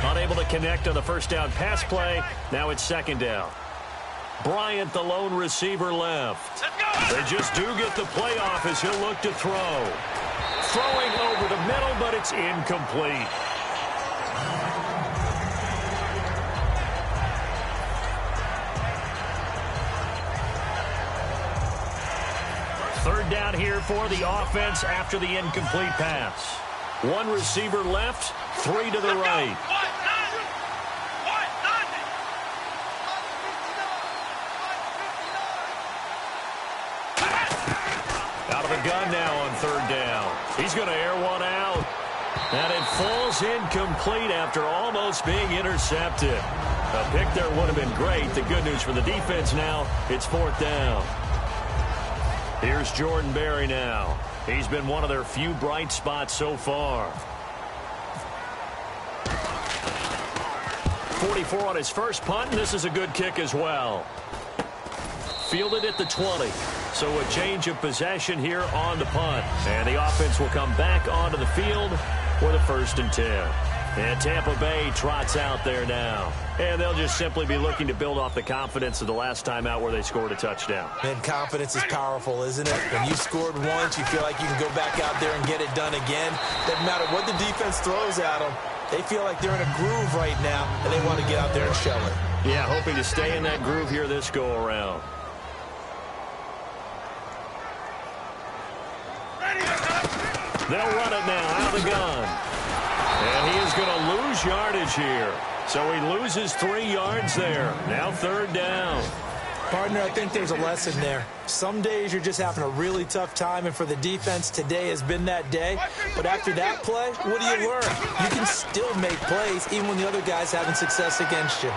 Speaker 4: Unable to connect on the first down pass play. Now it's second down. Bryant, the lone receiver, left. They just do get the playoff as he'll look to throw. Throwing over the middle, but it's incomplete. Third down here for the offense after the incomplete pass. 1 receiver left, 3 to the right. Out of the gun now on third down. He's going to air one out. And it falls incomplete after almost being intercepted. A pick there would have been great. The good news for the defense now, it's 4th down. Here's Jordan Berry now. He's been one of their few bright spots so far. 44 on his first punt, and this is a good kick as well. Fielded at the 20. So a change of possession here on the punt. And the offense will come back onto the field for the 1st and 10. And Tampa Bay trots out there now. And they'll just simply be looking to build off the confidence of the last time out where they scored a touchdown.
Speaker 5: And confidence is powerful, isn't it? When you scored once, you feel like you can go back out there and get it done again. Doesn't matter what the defense throws at them. They feel like they're in a groove right now, and they want to get out there and show it.
Speaker 4: Yeah, hoping to stay in that groove here this go-around. They'll run it now out of the gun. And he is going to lose yardage here. So he loses 3 yards there. Now 3rd down.
Speaker 5: Partner, I think there's a lesson there. Some days you're just having a really tough time, and for the defense, today has been that day. But after that play, what do you learn? You can still make plays even when the other guy's having success against you.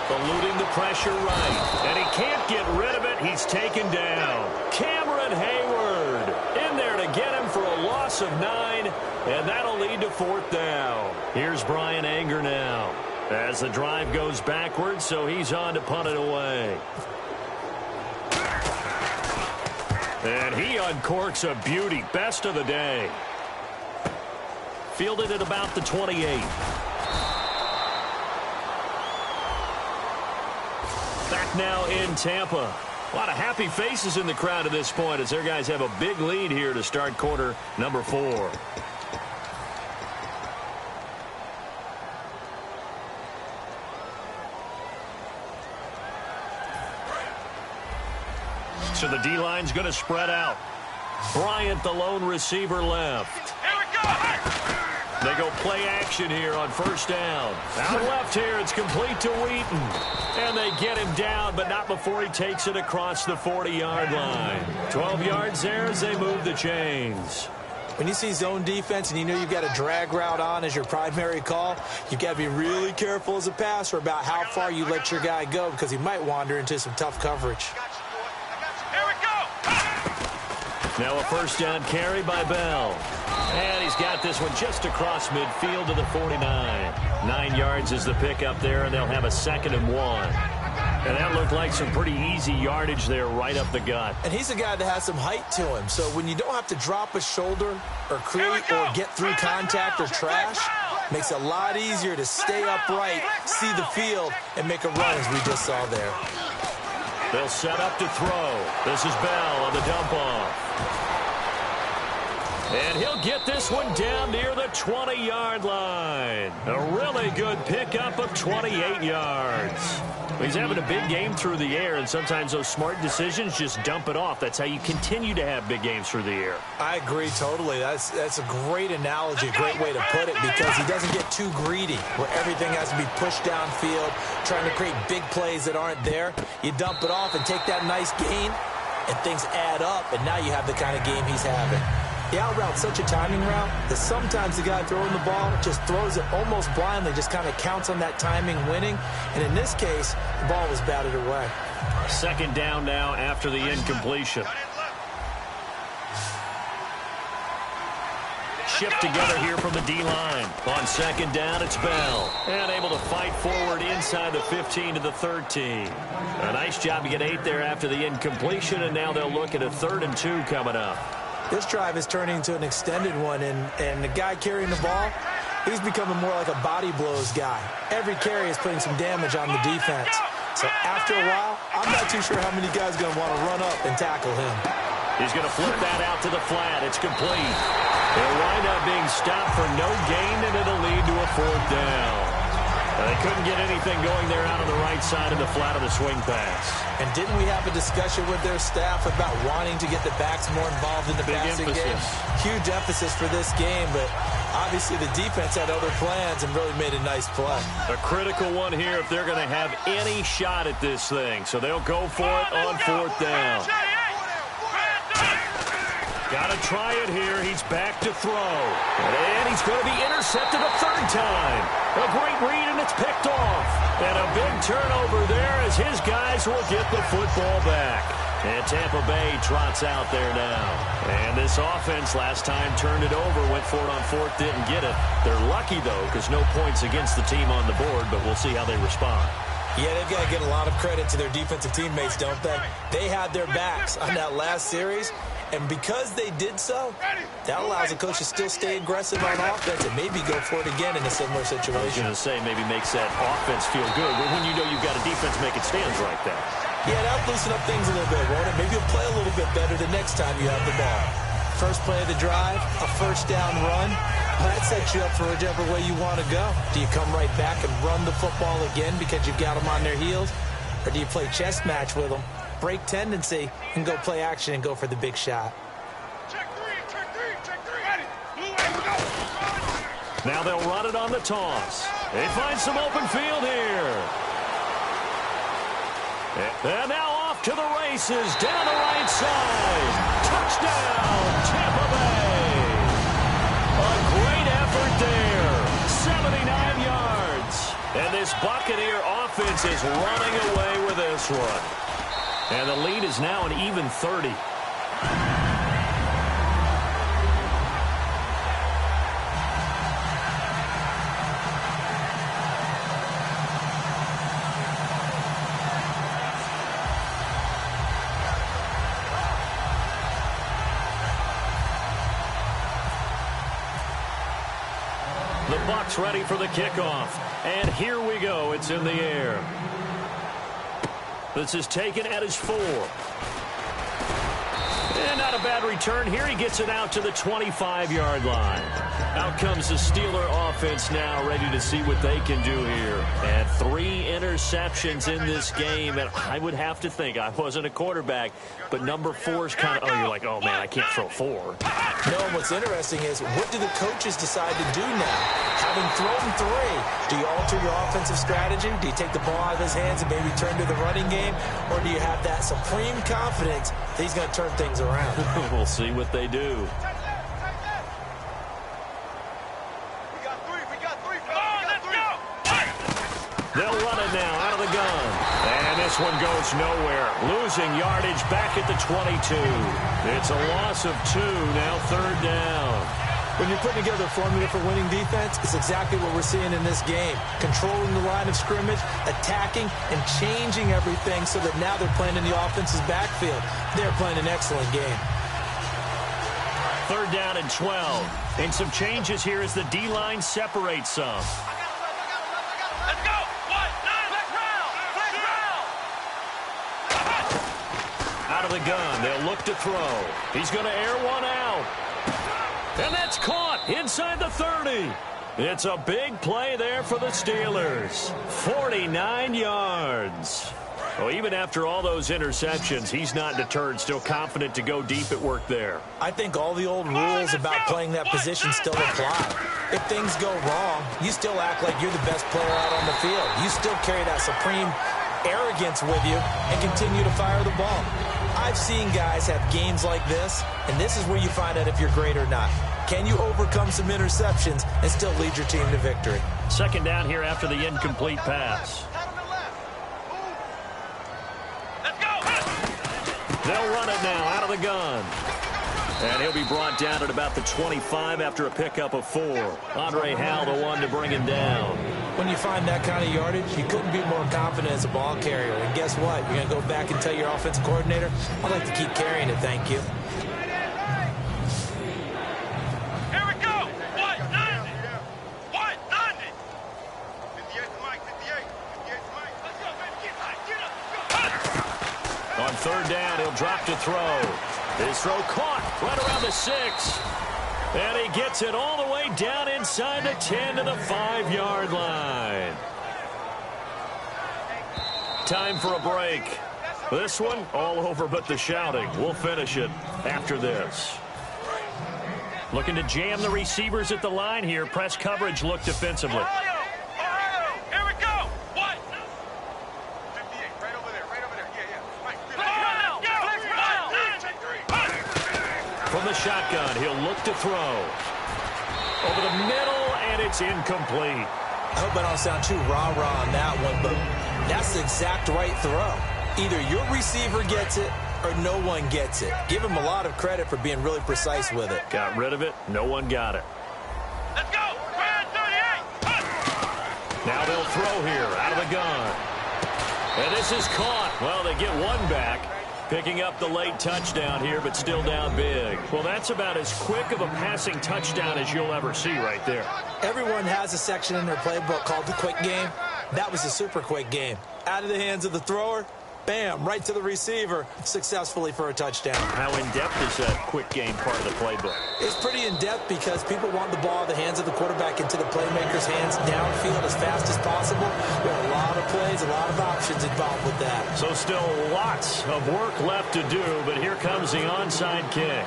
Speaker 4: Eluding the pressure right. And he can't get rid of it. He's taken down. Cameron Hayward in there to get him for a loss of 9. And that'll lead to 4th down. Here's Brian Anger now as the drive goes backwards, so he's on to punt it away. And he uncorks a beauty. Best of the day. Fielded at about the 28. Back back now in Tampa. A lot of happy faces in the crowd at this point as their guys have a big lead here to start quarter number 4. So the D-line's going to spread out. Bryant, the lone receiver, left.
Speaker 6: Here we go.
Speaker 4: They go play action here on first down. Out left here, it's complete to Wheaton. And they get him down, but not before he takes it across the 40-yard line. 12 yards there as they move the chains.
Speaker 5: When you see zone defense and you know you've got a drag route on as your primary call, you've got to be really careful as a passer about how far you let your guy go because he might wander into some tough coverage.
Speaker 6: Here we go.
Speaker 4: Now a first down carry by Bell. And he's got this one just across midfield to the 49. 9 yards is the pickup there, and they'll have a 2nd and 1. And that looked like some pretty easy yardage there right up the gut.
Speaker 5: And he's a guy that has some height to him. So when you don't have to drop a shoulder or create or get through contact or trash, makes it a lot easier to stay upright, see the field, and make a run as we just saw there.
Speaker 4: They'll set up to throw. This is Bell on the dump off. And he'll get this one down near the 20-yard line. A really good pickup of 28 yards. He's having a big game through the air, and sometimes those smart decisions just dump it off. That's how you continue to have big games through the air.
Speaker 5: I agree totally. That's a great analogy, a great way to put it, because he doesn't get too greedy where everything has to be pushed downfield, trying to create big plays that aren't there. You dump it off and take that nice gain, and things add up, and now you have the kind of game he's having. The out route's such a timing route that sometimes the guy throwing the ball just throws it almost blindly, just kind of counts on that timing winning. And in this case, the ball was batted away.
Speaker 4: 2nd down now after the incompletion. Shift together here from the D-line. On 2nd down, it's Bell. And able to fight forward inside the 15 to the 13. A nice job to get 8 there after the incompletion, and now they'll look at a 3rd and 2 coming up.
Speaker 5: This drive is turning into an extended one, and the guy carrying the ball, he's becoming more like a body blows guy. Every carry is putting some damage on the defense. So after a while, I'm not too sure how many guys are going to want to run up and tackle him.
Speaker 4: He's going to flip that out to the flat. It's complete. They'll wind up being stopped for no gain, and it'll lead to a 4th down. They couldn't get anything going there out on the right side of the flat of the swing pass.
Speaker 5: And didn't we have a discussion with their staff about wanting to get the backs more involved in the passing game? Huge emphasis for this game, but obviously the defense had other plans and really made a nice play.
Speaker 4: A critical one here if they're going to have any shot at this thing. So they'll go for it on 4th down. Got to try it here. He's back to throw. And he's going to be intercepted a 3rd time. A great read, and it's picked off. And a big turnover there as his guys will get the football back. And Tampa Bay trots out there now. And this offense last time turned it over, went for it on 4th, didn't get it. They're lucky, though, because no points against the team on the board, but we'll see how they respond.
Speaker 5: Yeah, they've got to get a lot of credit to their defensive teammates, don't they? They had their backs on that last series, and because they did so, that allows the coach to still stay aggressive on offense and maybe go for it again in a similar situation.
Speaker 4: I was going to say maybe makes that offense feel good when you know you've got a defense making stands like that.
Speaker 5: Yeah, that'll loosen up things a little bit, won't it? Maybe you'll play a little bit better the next time you have the ball. First play of the drive, a 1st down run. That sets you up for whichever way you want to go. Do you come right back and run the football again because you've got them on their heels? Or do you play chess match with them, break tendency, and go play action and go for the big shot?
Speaker 6: Check three. Ready.
Speaker 4: Now they'll run it on the toss. They find some open field here. And now off to the races down the right side. Touchdown, Tampa Bay. A great effort there. 79 yards. And this Buccaneer offense is running away with this one. And the lead is now an even 30. The Bucs ready for the kickoff. And here we go. It's in the air. This is taken at his 4. And not a bad return here. He gets it out to the 25-yard line. Out comes the Steeler offense now, ready to see what they can do here. And 3 interceptions in this game. And I would have to think, I wasn't a quarterback, but number 4 is kind of, oh, you're like, oh, man, I can't throw 4.
Speaker 5: No, and what's interesting is, what do the coaches decide to do now? Having thrown 3, do you alter your offensive strategy? Do you take the ball out of his hands and maybe turn to the running game? Or do you have that supreme confidence that he's going to turn things around?
Speaker 4: We'll see what they do.
Speaker 6: We got 3. Come on, let's go.
Speaker 4: They'll run it now out of the gun. And this one goes nowhere. Losing yardage back at the 22. It's a loss of 2, now 3rd down.
Speaker 5: When you're putting together a formula for winning defense, it's exactly what we're seeing in this game. Controlling the line of scrimmage, attacking, and changing everything so that now they're playing in the offense's backfield. They're playing an excellent game.
Speaker 4: 3rd down and 12. And some changes here as the D-line separates some.
Speaker 6: Let's go. 1, 9, let's round.
Speaker 4: Out of the gun, they'll look to throw. He's going to air one out. And that's caught inside the 30. It's a big play there for the Steelers. 49 yards. Well, even after all those interceptions, he's not deterred, still confident to go deep at work there.
Speaker 5: I think all the old rules about playing that position still apply. If things go wrong, you still act like you're the best player out on the field. You still carry that supreme arrogance with you and continue to fire the ball. I've seen guys have games like this, and this is where you find out if you're great or not. Can you overcome some interceptions and still lead your team to victory?
Speaker 4: 2nd down here after the incomplete pass.
Speaker 6: Let's go.
Speaker 4: They'll run it now out of the gun. And he'll be brought down at about the 25 after a pickup of 4. Andre Howell, the one to bring him down.
Speaker 5: When you find that kind of yardage, you couldn't be more confident as a ball carrier. And guess what? You're going to go back and tell your offensive coordinator, I'd like to keep carrying it, thank you.
Speaker 6: Here we go. 190. 190. 58 to Mike. 58 to Mike. Let's go, baby. Get high. Get up. Go.
Speaker 4: On 3rd down, he'll drop to throw. His throw caught right around the 6. And he gets it all the way down inside the 10 to the 5-yard line. Time for a break. This one all over but the shouting. We'll finish it after this. Looking to jam the receivers at the line here. Press coverage look defensively.
Speaker 6: Ohio. Here we go. 1. 58. Right over there. Yeah. Mike.
Speaker 4: From the shotgun, he'll look to throw. Over the middle, and it's incomplete.
Speaker 5: I hope I don't sound too rah-rah on that one, but that's the exact right throw. Either your receiver gets it or no one gets it. Give him a lot of credit for being really precise with it.
Speaker 4: Got rid of it. No one got it.
Speaker 6: Let's go. 38.
Speaker 4: Now they'll throw here out of the gun. And this is caught. Well, they get one back. Picking up the late touchdown here, but still down big. Well, that's about as quick of a passing touchdown as you'll ever see right there.
Speaker 5: Everyone has a section in their playbook called the quick game. That was a super quick game. Out of the hands of the thrower, bam, right to the receiver, successfully for a touchdown.
Speaker 4: How in-depth is that quick game part of the playbook?
Speaker 5: It's pretty in-depth because people want the ball in the hands of the quarterback into the playmaker's hands downfield as fast as possible. There are a lot of plays, a lot of options involved with that.
Speaker 4: So still lots of work left to do, but here comes the onside kick.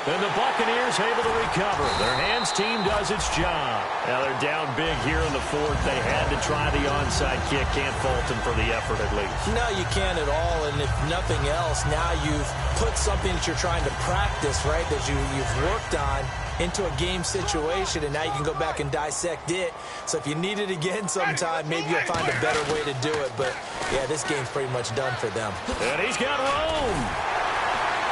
Speaker 4: And the Buccaneers able to recover. Their hands team does its job. Now they're down big here in the 4th. They had to try the onside kick. Can't fault them for the effort at least.
Speaker 5: No, you can't at all. And if nothing else, now you've put something that you're trying to practice, right, that you've worked on into a game situation, and now you can go back and dissect it. So if you need it again sometime, maybe you'll find a better way to do it. But, yeah, this game's pretty much done for them.
Speaker 4: And he's got room.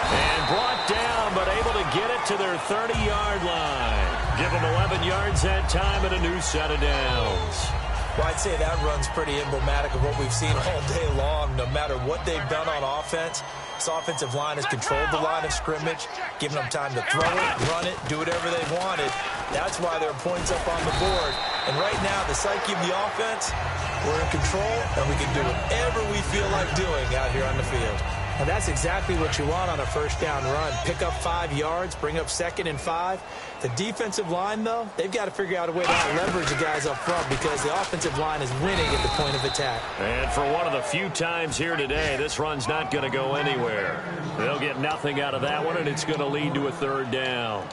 Speaker 4: And brought down, but able to get it to their 30-yard line. Give them 11 yards that time and a new set of downs.
Speaker 5: Well, I'd say that run's pretty emblematic of what we've seen all day long. No matter what they've done on offense, this offensive line has controlled the line of scrimmage, giving them time to throw it, run it, do whatever they wanted. That's why there are points up on the board. And right now, the psyche of the offense, we're in control, and we can do whatever we feel like doing out here on the field. And that's exactly what you want on a first down run. Pick up 5 yards, bring up 2nd and 5. The defensive line, though, they've got to figure out a way to out-leverage the guys up front because the offensive line is winning at the point of attack.
Speaker 4: And for one of the few times here today, this run's not going to go anywhere. They'll get nothing out of that one, and it's going to lead to a 3rd down.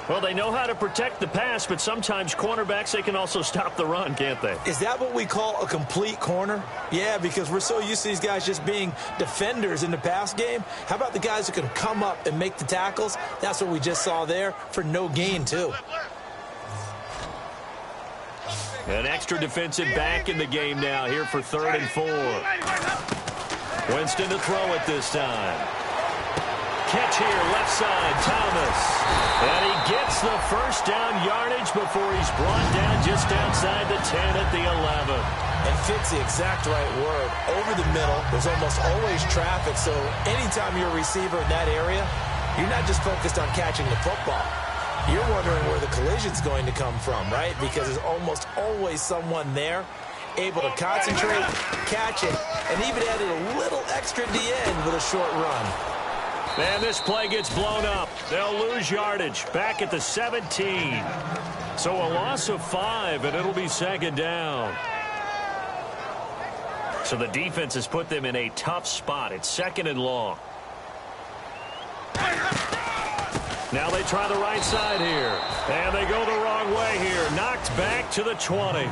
Speaker 4: Well, they know how to protect the pass, but sometimes cornerbacks, they can also stop the run, can't they?
Speaker 5: Is that what we call a complete corner? Yeah, because we're so used to these guys just being defenders in the pass game. How about the guys who can come up and make the tackles? That's what we just saw there for no gain, too.
Speaker 4: An extra defensive back in the game now here for 3rd and 4. Winston to throw it this time. Catch here, left side, Thomas. And he gets the first down yardage before he's brought down just outside the 10 at the 11.
Speaker 5: And fits the exact right word. Over the middle, there's almost always traffic, so anytime you're a receiver in that area, you're not just focused on catching the football. You're wondering where the collision's going to come from, right? Because there's almost always someone there able to concentrate, catch it, and even added a little extra at the end with a short run.
Speaker 4: And this play gets blown up. They'll lose yardage back at the 17. So a loss of 5, and it'll be 2nd down. So the defense has put them in a tough spot. It's 2nd and long. Now they try the right side here. And they go the wrong way here. Knocked back to the 20.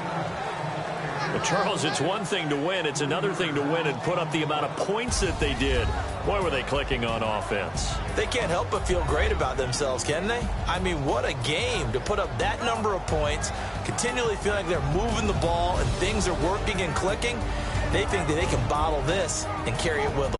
Speaker 4: But Charles, it's one thing to win. It's another thing to win and put up the amount of points that they did. Boy, were they clicking on offense.
Speaker 5: They can't help but feel great about themselves, can they? I mean, what a game to put up that number of points, continually feeling like they're moving the ball and things are working and clicking. They think that they can bottle this and carry it with them.